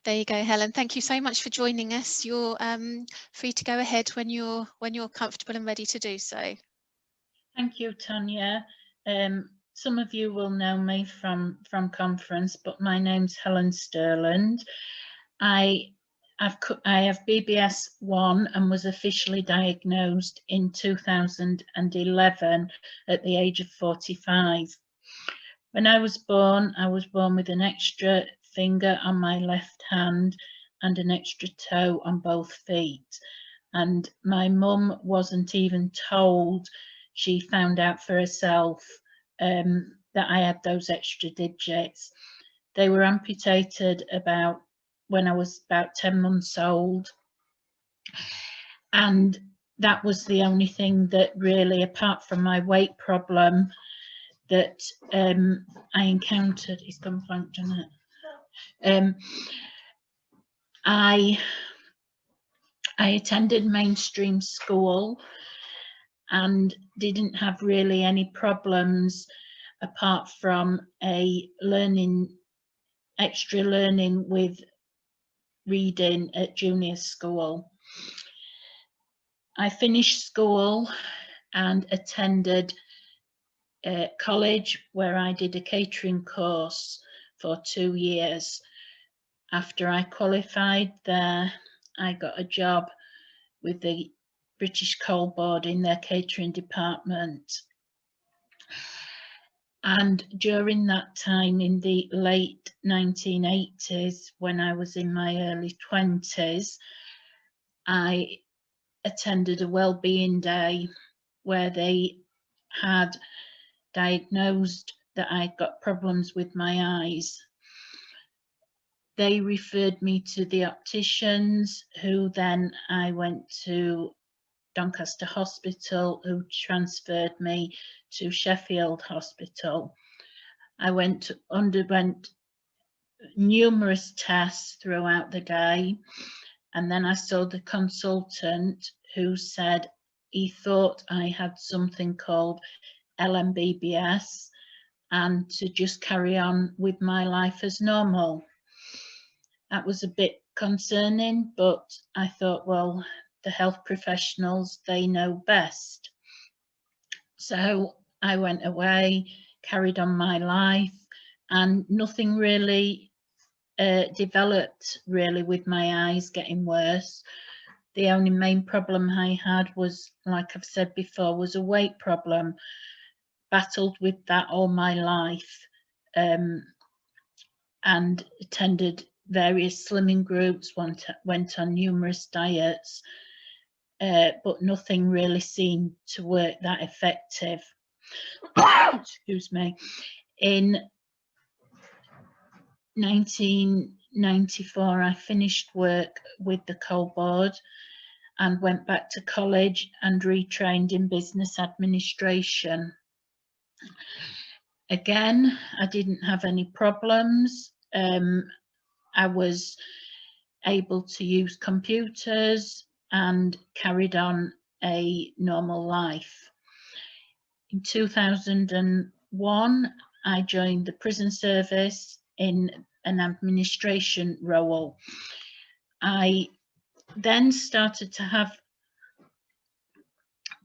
There you go, Helen. Thank you so much for joining us. You're free to go ahead when you're comfortable and ready to do so. Thank you, Tanya. Some of you will know me from conference, but my name's Helen Sterland. I have BBS 1 and was officially diagnosed in 2011 at the age of 45. When I was born with an extra finger on my left hand and an extra toe on both feet. And my mum wasn't even told. She found out for herself that I had those extra digits. They were amputated when I was about 10 months old. And that was the only thing that really, apart from my weight problem, that I encountered. He's gone blank, done it. I attended mainstream school and didn't have really any problems apart from extra learning with reading at junior school. I finished school and attended college, where I did a catering course for 2 years. After I qualified there, I got a job with the British Coal Board in their catering department. And during that time, in the late 1980s, when I was in my early 20s, I attended a wellbeing day where they had diagnosed that I got problems with my eyes. They referred me to the opticians, who then I went to Doncaster Hospital, who transferred me to Sheffield Hospital. I underwent numerous tests throughout the day, and then I saw the consultant, who said he thought I had something called LMBBS and to just carry on with my life as normal. That was a bit concerning, but I thought, well, the health professionals, they know best. So I went away, carried on my life, and nothing really developed really with my eyes getting worse. The only main problem I had was, like I've said before, was a weight problem. Battled with that all my life, and attended various slimming groups, went on numerous diets, but nothing really seemed to work that effective. Excuse me. In 1994, I finished work with the Coal Board and went back to college and retrained in business administration. Again, I didn't have any problems. I was able to use computers and carried on a normal life. In 2001, I joined the prison service in an administration role. I then started to have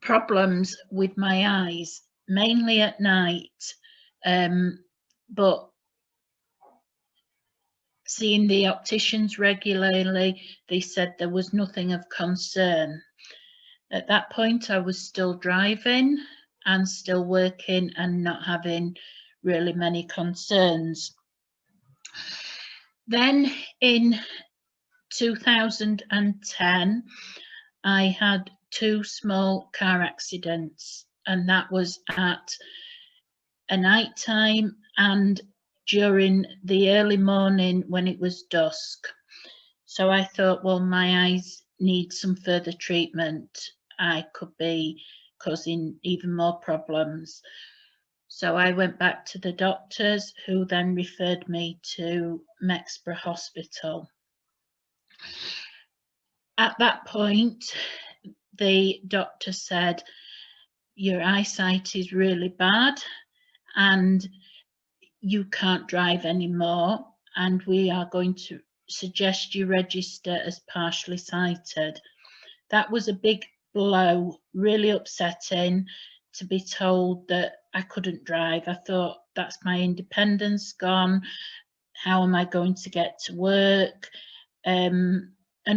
problems with my eyes, mainly at night, but seeing the opticians regularly, they said there was nothing of concern. At that point, I was still driving and still working and not having really many concerns. Then in 2010, I had 2 small car accidents, and that was at a night time and during the early morning when it was dusk. So I thought, well, my eyes need some further treatment. I could be causing even more problems. So I went back to the doctors, who then referred me to Mexborough Hospital. At that point, the doctor said, your eyesight is really bad and you can't drive anymore, and we are going to suggest you register as partially sighted. That was a big blow, really upsetting to be told that I couldn't drive. I thought, that's my independence gone. How am I going to get to work? And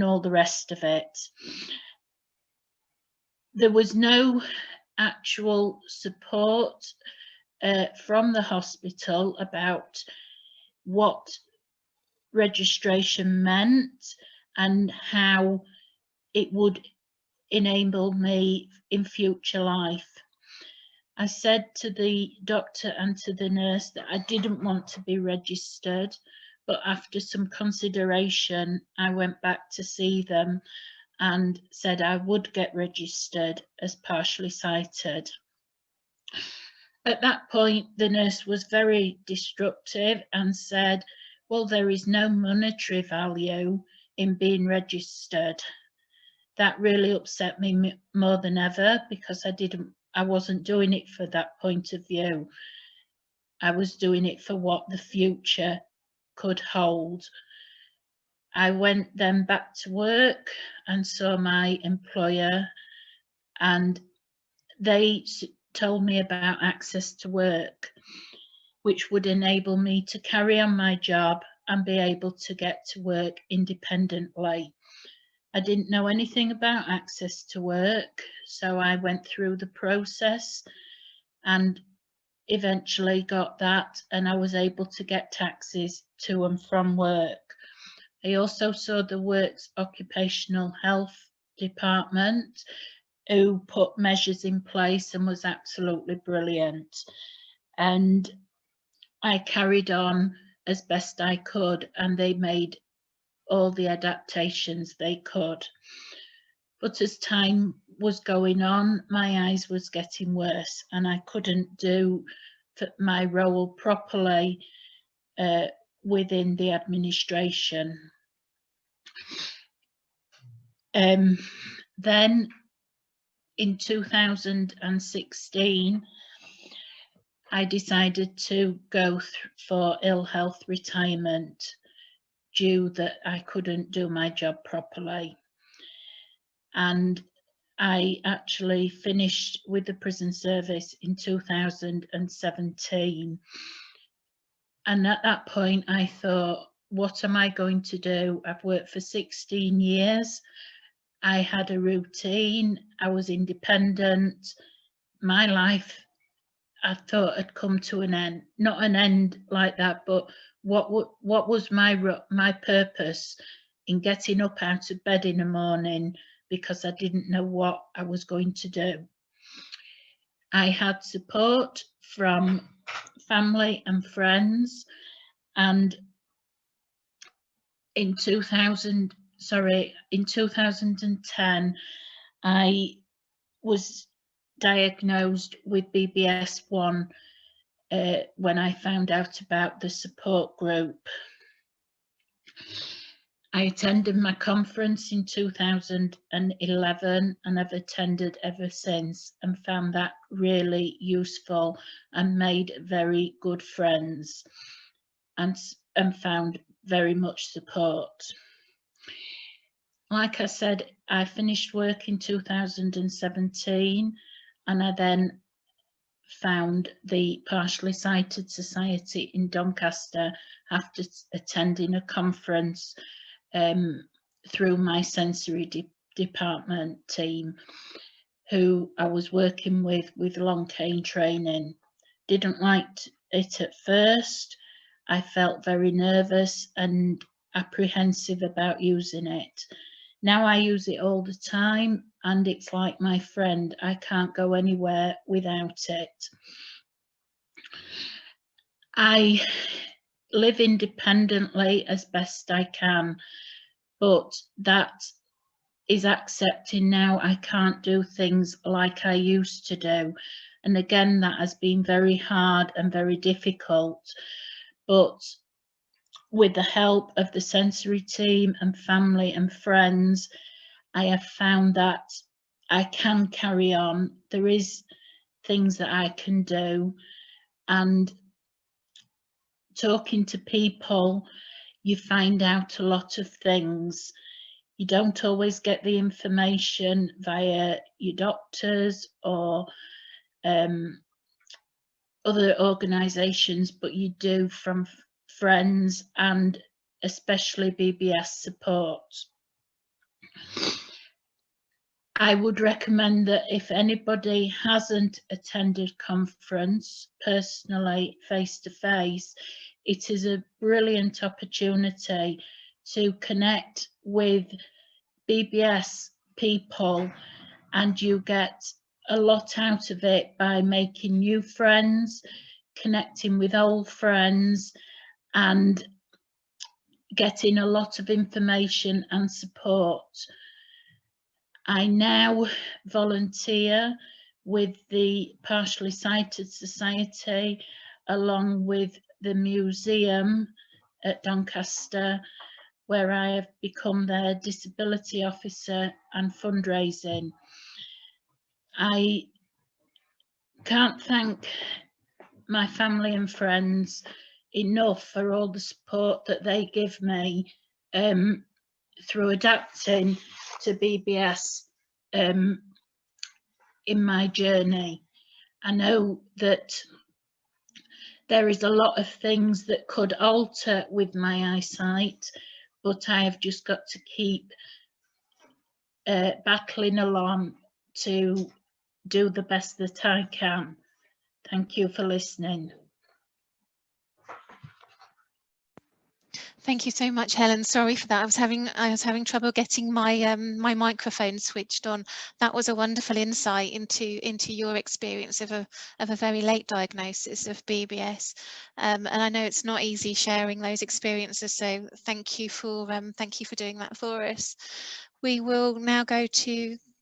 all the rest of it. There was no actual support from the hospital about what registration meant and how it would enable me in future life. I said to the doctor and to the nurse that I didn't want to be registered, but after some consideration, I went back to see them and said I would get registered as partially sighted. At that point, the nurse was very destructive and said, well, there is no monetary value in being registered. That really upset me more than ever, because I wasn't doing it for that point of view. I was doing it for what the future could hold. I went then back to work and saw my employer, and they told me about access to work, which would enable me to carry on my job and be able to get to work independently. I didn't know anything about access to work, so I went through the process and eventually got that, and I was able to get taxis to and from work. I also saw the Works Occupational Health Department, who put measures in place and was absolutely brilliant. And I carried on as best I could, and they made all the adaptations they could. But as time was going on, my eyes was getting worse, and I couldn't do my role properly within the administration. Then in 2016, I decided to go for ill health retirement due that I couldn't do my job properly. And I actually finished with the prison service in 2017. And at that point I thought, what am I going to do? I've worked for 16 years. I had a routine. I was independent. My life, I thought, had come to an end. Not an end like that, but what was my purpose in getting up out of bed in the morning, because I didn't know what I was going to do. I had support from family and friends, and in 2010 I was diagnosed with BBS 1 when I found out about the support group. I attended my conference in 2011 and I've attended ever since, and found that really useful and made very good friends and found very much support. Like I said, I finished work in 2017, and I then found the Partially Sighted Society in Doncaster after attending a conference through my sensory department team, who I was working with long cane training. Didn't like it at first. I felt very nervous and apprehensive about using it. Now I use it all the time, and it's like my friend. I can't go anywhere without it. I live independently as best I can, but that is accepting now I can't do things like I used to do. And again, that has been very hard and very difficult. But with the help of the sensory team and family and friends, I have found that I can carry on. There is things that I can do, and talking to people, you find out a lot of things. You don't always get the information via your doctors or other organisations, but you do from friends and especially BBS support. I would recommend that if anybody hasn't attended conference personally, face to face, it is a brilliant opportunity to connect with BBS people, and you get a lot out of it by making new friends, connecting with old friends, and getting a lot of information and support. I now volunteer with the Partially Sighted Society, along with the museum at Doncaster, where I have become their disability officer and fundraising. I can't thank my family and friends enough for all the support that they give me through adapting to BBS in my journey. I know that there is a lot of things that could alter with my eyesight, but I have just got to keep battling along to do the best that I can. Thank you for listening. Thank you so much, Helen. Sorry for that. I was having trouble getting my my microphone switched on. That was a wonderful insight into your experience of a very late diagnosis of BBS, and I know it's not easy sharing those experiences. So thank you for doing that for us. We will now go to